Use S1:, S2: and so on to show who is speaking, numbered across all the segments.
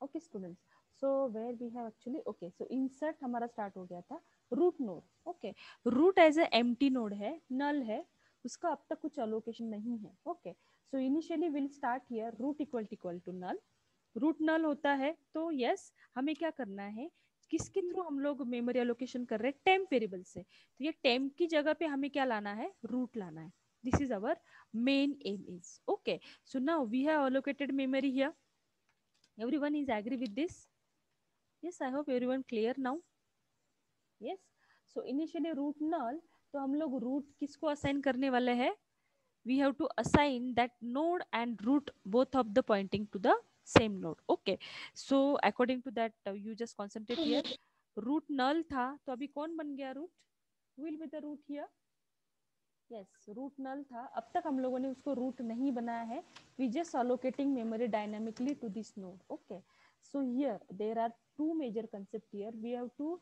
S1: Okay students, so where we have actually okay, so insert हमारा start हो गया था root node. Okay, root as a empty node है, null है, उसका अब तक कुछ अलोकेशन नहीं है. Okay, so initially will start here root equal to null. Root null होता है तो यस, हमें क्या करना है, किसके थ्रू हम लोग मेमोरी एलोकेशन कर रहे हैं, टेम्प वेरिएबल से. तो ये टेम्प की जगह पे हमें क्या लाना है, रूट लाना है. This is our main aim is. Okay, so now we have allocated memory here. Everyone is agree with this? Yes, I hope everyone clear now. Yes, so initially root null, तो हम लोग root किसको assign करने वाले हैं, we have to assign that node and root both of the pointing to the same node. Okay, so according to that you just concentrate here. root null था तो अभी कौन बन गया root, will be the root here. yes, root null था, अब तक हम लोगों ने उसको root नहीं बनाया है, we just allocating memory dynamically to this node. Okay, so here there are two major concept here. We have to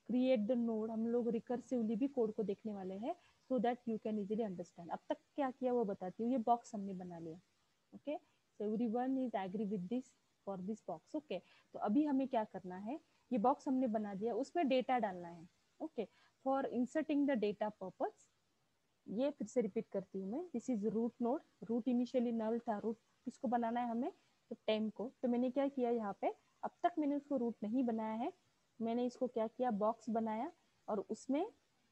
S1: create the node, हम लोग रिकर्सिवली भी कोड को देखने वाले हैं, so that you can easily understand. अब तक क्या किया वो बताती हूँ. ये बॉक्स हमने बना लिया. Okay, so everyone is agree with this for this box. Okay, तो अभी हमें क्या करना है, ये बॉक्स हमने बना दिया, उसमें डेटा डालना है. Okay, for inserting the data purpose, ये फिर से रिपीट करती हूँ मैं. This is root node. Root initially null था, रूट किसको बनाना है हमें, तो टेम को. तो मैंने क्या किया यहाँ पे, अब तक मैंने उसको रूट नहीं बनाया है, मैंने इसको क्या किया, बॉक्स बनाया, और उसमें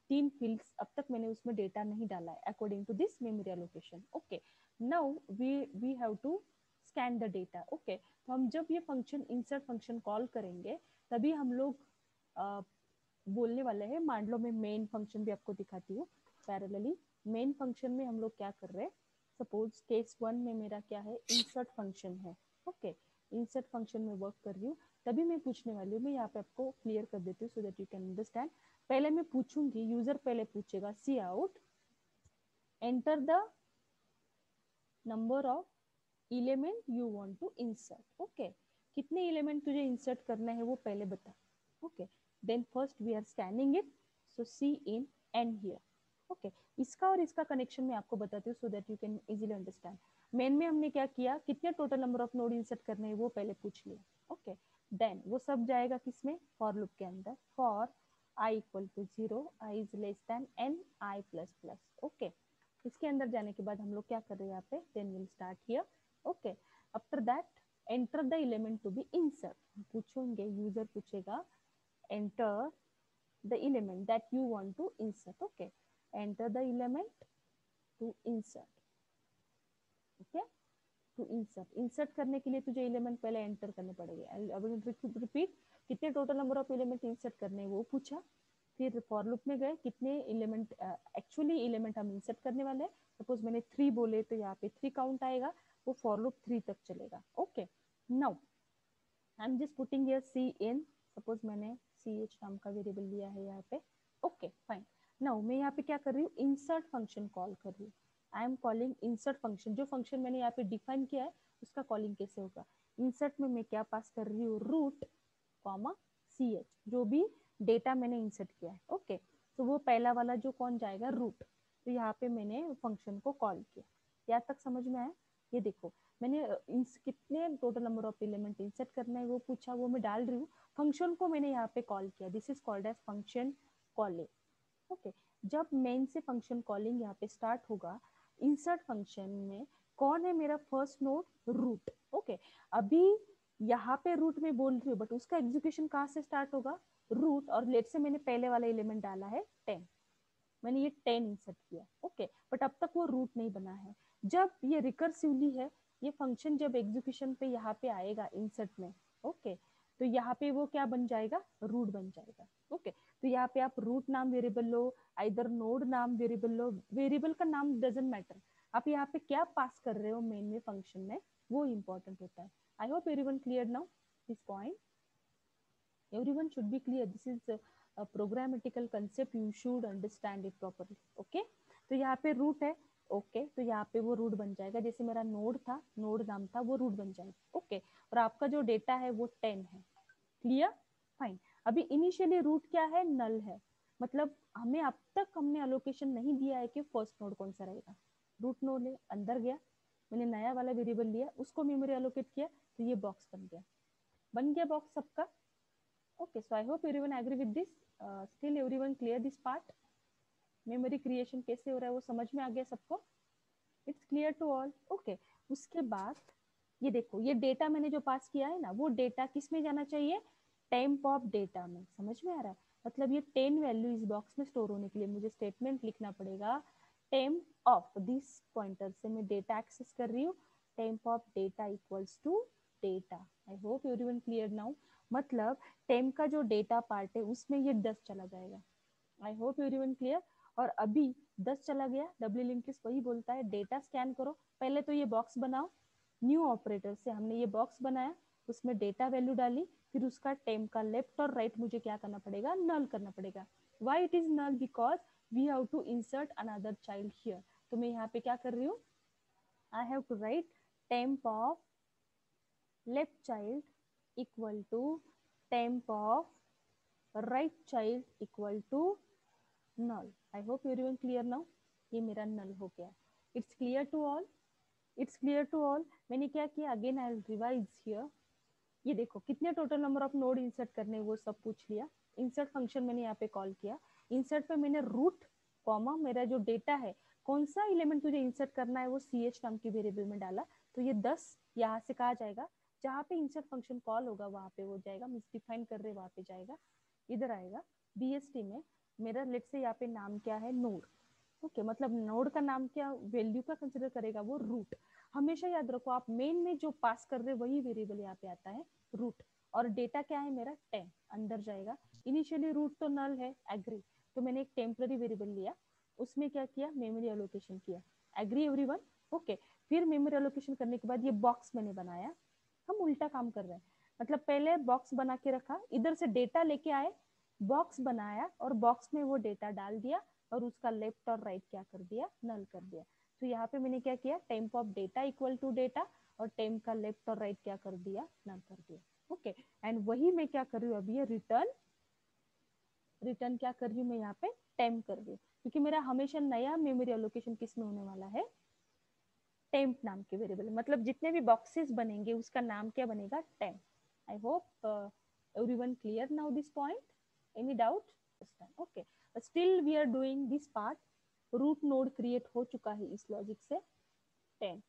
S1: 3 फील्ड्स, अब तक मैंने उसमें डेटा नहीं डाला है according to this memory allocation. Okay, now we have to scan the data. Okay, तो हम जब ये फंक्शन इंसर्ट फंक्शन कॉल करेंगे तभी हम लोग बोलने वाले हैं. मान लो मैं मेन फंक्शन भी आपको दिखाती हूँ पैरेलली. मेन फंक्शन में हम लोग क्या कर रहे हैं, सपोज केस 1 में मेरा क्या है, इंसर्ट फंक्शन है. ओके, इंसर्ट फंक्शन में वर्क कर रही हूँ, तभी मैं पूछने वाली हूँ. मैं यहाँ पे आपको क्लियर कर देती हूँ so that you can understand. पहले मैं पूछूंगी, यूजर पहले पूछेगा cout enter the number of element you want to insert. Okay, कितने एलिमेंट तुझे इंसर्ट करना है वो पहले बता. Okay, then first we are scanning it, so cin and here. Okay, इसका और इसका कनेक्शन मैं आपको बताती हूँ so that you can easily understand. Main में हमने क्या किया, कितने total number of node insert करने हैं वो पहले पूछ लिया. ओके, देन वो सब जाएगा किसमें, फॉर लूप के अंदर. For i equal to 0, i is less than n, i plus plus. Okay, इसके अंदर जाने के बाद हम लोग क्या कर रहे हैं यहाँ पे, then will start here. Okay, after that enter the element to be insert. पूछेंगे, यूजर पूछेगा enter the element that you want to insert. Okay, enter the element to insert. Okay, to insert करने के लिए तुझे element पहले enter करने पड़ेंगे. अब रिपीट, कितने total number of element insert करने हैं वो पूछा. फिर फॉर लूप में गए, कितने एलिमेंट एक्चुअली एलिमेंट हम इंसर्ट करने वाले हैं. सपोज मैंने 3 बोले तो यहाँ पे 3 काउंट आएगा, वो फॉर लूप 3 तक चलेगा. Okay, now I am just putting here C in. Suppose मैंने सी एच नाम का वेरिएबल लिया है यहाँ पे. ओके फाइन, नाउ मैं यहाँ पे क्या कर रही हूँ, इंसर्ट फंक्शन कॉल कर रही हूँ. I am calling insert function. जो फंक्शन मैंने यहाँ पे डिफाइन किया है उसका कॉलिंग कैसे होगा. इंसर्ट में मैं क्या पास कर रही हूँ, रूट कॉमा सी एच, जो भी डेटा मैंने इंसर्ट किया है. ओके, तो वो पहला वाला जो कौन जाएगा, रूट. तो यहाँ पे मैंने फंक्शन को कॉल किया. यहाँ तक समझ में आया. ये देखो, मैंने कितने total number of element insert करना है वो पूछा, वो मैं डाल रही हूँ. फंक्शन को मैंने यहाँ पे कॉल किया. This is called as function calling. Okay, जब मेन से फंक्शन कॉलिंग यहाँ पे स्टार्ट होगा, इंसर्ट फंक्शन में कौन है मेरा फर्स्ट नोड, रूट. ओके, अभी यहाँ पे रूट में बोल रही हूँ, बट उसका एग्जीक्यूशन कहाँ से स्टार्ट होगा, रूट. और लेट से मैंने पहले वाला एलिमेंट डाला है 10, मैंने ये 10 इंसर्ट किया. ओके, बट अब तक वो रूट नहीं बना है. जब ये रिकर्सिवली है, ये फंक्शन जब एग्जीक्यूशन पे यहाँ पे आएगा इंसर्ट में, ओके, तो यहाँ पे वो क्या बन जाएगा, रूट बन जाएगा. ओके, तो यहाँ पे आप रूट नाम वेरिएबल लो, आइदर नोड नाम वेरिएबल लो, वेरिएबल का नाम डजंट मैटर. आप यहाँ पे क्या पास कर रहे हो मेन में फंक्शन में, वो इंपॉर्टेंट होता है. आई hope everyone clear now this point. everyone should be clear. This is a programmatical concept, you should understand it properly. okay, तो यहाँ पे रूट है. ओके, तो यहाँ पे वो रूट बन जाएगा. जैसे मेरा नोड था, नोड नाम था, वो रूट बन जाएगा. ओके, और आपका जो डेटा है वो 10 है. Clear, fine. अभी इनिशियली रूट क्या है, नल है. मतलब हमें अब तक हमने अलोकेशन नहीं दिया है कि फर्स्ट नोड कौन सा रहेगा. रूट नोड है, अंदर गया, मैंने नया वाला वेरिएबल लिया, उसको मेमोरी अलोकेट किया, तो ये बॉक्स बन गया. बन गया बॉक्स सबका? Okay, so I hope everyone agree with this. Still everyone clear this part? Memory creation कैसे हो रहा है वो समझ में आ गया सबको? It's clear to all. Okay, उसके बाद ये देखो, ये डेटा मैंने जो पास किया है ना, वो डेटा किस में जाना चाहिए? टेम्प ऑफ डेटा में. समझ में आ रहा है? मतलब ये 10 वैल्यू इस बॉक्स में स्टोर होने के लिए मुझे स्टेटमेंट लिखना पड़ेगा. टेम्प ऑफ दिस पॉइंटर से मैं डेटा एक्सेस कर रही हूँ. Temp of data equals to data. I hope everyone clear now. मतलब टेम्प का जो डेटा पार्ट है उसमें ये 10 चला जाएगा. आई होप एवरीवन क्लियर. और अभी 10 चला गया, डब्ल्यू लिंक लिस्ट वही बोलता है डेटा स्कैन करो. पहले तो ये बॉक्स बनाओ. न्यू ऑपरेटर से हमने ये बॉक्स बनाया, उसमें डेटा वैल्यू डाली, फिर उसका टेम्प का लेफ्ट और राइट मुझे क्या करना पड़ेगा? नल करना पड़ेगा. Why it is null? Because we have to insert another child here. तो मैं यहाँ पे क्या कर रही हूँ? I have to write temp of left child equal to temp of right child equal to null. I hope everyone clear now. ये मेरा null हो गया. It's clear to all. It's clear to all. मैंने क्या किया? Again I'll revise here. ये देखो कितने total number of node insert करने वो सब पूछ लिया. इंसर्ट फंक्शन मैंने यहाँ पे कॉल किया. इंसर्ट पे मैंने रूट कॉमा मेरा जो डेटा है, कौन सा एलिमेंट तुझे इंसर्ट करना है वो ch नाम की वेरिएबल में डाला. तो ये 10 यहाँ से कहा जाएगा, जहाँ पे इंसर्ट फंक्शन कॉल होगा वहां पे हो जाएगा. मीन्स डिफाइन कर रहे वहां पे जाएगा, इधर आएगा. bst में मेरा लेट से यहाँ पे नाम क्या है? नोड. ओके, मतलब नोड का नाम क्या वैल्यू का कंसिडर करेगा? वो रूट. हमेशा याद रखो, आप मेन में जो पास कर रहे वही वेरिएबल यहाँ पे आता है, रूट. और डेटा क्या है मेरा? 10 अंदर जाएगा. इनिशियली रूट तो नल है, एग्री. तो मैंने एक टेम्पररी वेरिएबल लिया, उसमें क्या किया? मेमोरी एलोकेशन किया. Agree everyone? ओके. फिर मेमोरी एलोकेशन करने के बाद ये बॉक्स मैंने बनाया. हम उल्टा काम कर रहे हैं. मतलब पहले बॉक्स बना के रखा, इधर से डेटा लेके आए, बॉक्स बनाया और बॉक्स में वो डेटा डाल दिया और उसका लेफ्ट और राइट क्या कर दिया? नल कर दिया. तो यहाँ पे मैंने क्या किया? Temp of data equal to data और टेम्प का लेफ्ट और राइट क्या कर दिया? नल कर दिया. ओके, एंड वही मैं क्या कर रही हूँ अभी? रिटर्न. रिटर्न क्या कर रही हूँ मैं यहाँ पे? टेम्प कर रही हूँ, क्योंकि मेरा हमेशा नया मेमोरी एलोकेशन किस में होने वाला है? टेम्प नाम के वेरिएबल. मतलब जितने भी बॉक्सेस बनेंगे उसका नाम क्या बनेगा? Temp. I hope everyone clear now this point. Any doubt? Okay, still we are doing this part. Root node create हो चुका है इस लॉजिक से. 10.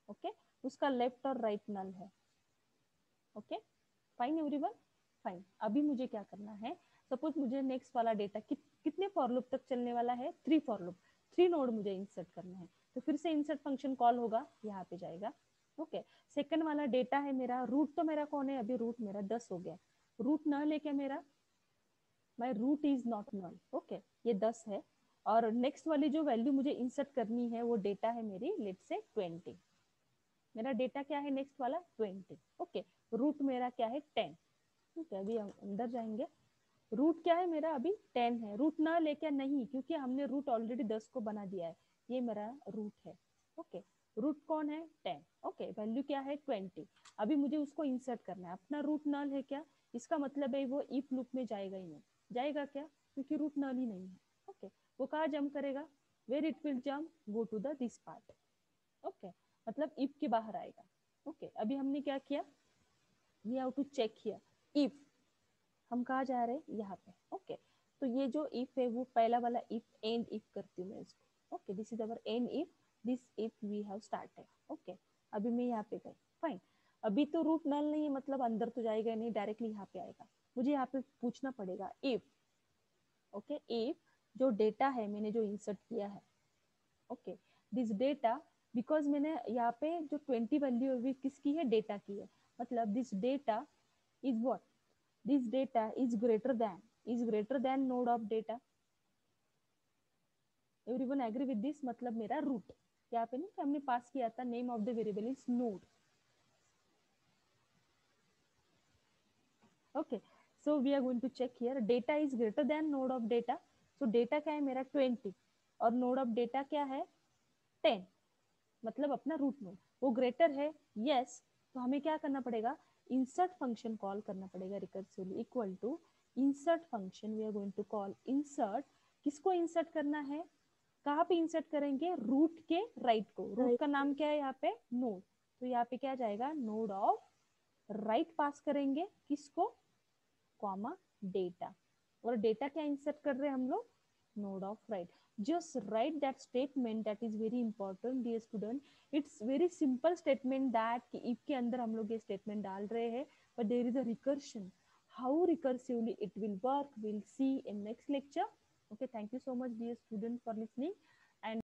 S1: ओके, उसका लेफ्ट और राइट नल है. Okay, fine everyone? फाइन. अभी मुझे क्या करना है? सपोज मुझे नेक्स्ट वाला डेटा कितने फॉर लूप तक चलने वाला है? 3 फॉर लूप. 3 नोड मुझे इंसर्ट करना है. तो फिर से इंसर्ट फंक्शन कॉल होगा, यहाँ पे जाएगा. ओके, सेकंड वाला डेटा है मेरा. रूट तो मेरा कौन है? अभी रूट मेरा 10 हो गया. रूट नल है क्या मेरा? My root is not null. Okay, ये 10 है. और नेक्स्ट वाली जो वैल्यू मुझे इंसर्ट करनी है वो डेटा है मेरी लेट से 20. मेरा डेटा क्या है नेक्स्ट वाला? 20. ओके, रूट मेरा क्या है? 10. ठीक है, अभी हम अंदर जाएंगे. रूट क्या है मेरा? अभी 10 है. रूट ना लेके नहीं, क्योंकि हमने रूट ऑलरेडी 10 को बना दिया है. ये मेरा रूट है. ओके, रूट कौन है? 10. ओके, वैल्यू क्या है? 20. अभी मुझे उसको इंसर्ट करना है. अपना रूट नल है क्या? इसका मतलब है वो इफ लूप में जाएगा ही नहीं. जाएगा क्या? क्योंकि रूट नल ही नहीं है. ओके, वो कहाँ जंप करेगा? Where it will jump? Go to the this part. Okay, मतलब इफ के बाहर आएगा. ओके, अभी हमने क्या किया? We have to check here if. हम कहाँ जा रहे हैं? यहाँ पे. ओके, तो ये जो इफ है वो पहला वाला इफ, एंड इफ करती हूँ मैं इसको. Okay, this is our end if. This if we have started. Okay, अभी मैं यहाँ पे गई. फाइन. अभी तो रूट नल नहीं है, मतलब अंदर तो जाएगा नहीं, डायरेक्टली यहाँ पे आएगा. मुझे यहाँ पे पूछना पड़ेगा इफ. ओके, इफ जो डेटा है मैंने जो इंसर्ट किया है, ओके, दिस डेटा, बिकॉज मैंने यहाँ पे जो 20 वैल्यू अभी किसकी है? डेटा की है. मतलब this data is what? This data is greater than node of data. Everyone agree with this? मतलब मेरा रूट यहाँ पे नहीं, हमने पास किया था name of the variable is node. Okay, so we are going to check here. Data is greater than node of data. So data क्या है मेरा? 20. और नोड ऑफ डेटा क्या है? 10. मतलब अपना रूट नोड वो ग्रेटर है. यस. तो हमें क्या करना पड़ेगा? इंसर्ट फंक्शन कॉल करना पड़ेगा recursively. Equal to insert function. We are going to call insert. किसको इंसर्ट करना है? कहाँ पे इंसर्ट करेंगे? रूट के राइट को. रूट का नाम क्या है यहाँ पे? नोड. तो यहाँ पे क्या जाएगा? नोड ऑफ राइट पास करेंगे किसको, कॉमा डेटा, और डेटा क्या इंसर्ट कर रहे हैं हम लोग, node of right. Just write that statement, that is very important dear student. It's very simple statement that कि इफ के अंदर हम लोग ये स्टेटमेंट डाल रहे हैं, but there is a recursion. How recursively it will work, we'll see in next lecture. Okay, thank you so much dear students for listening. And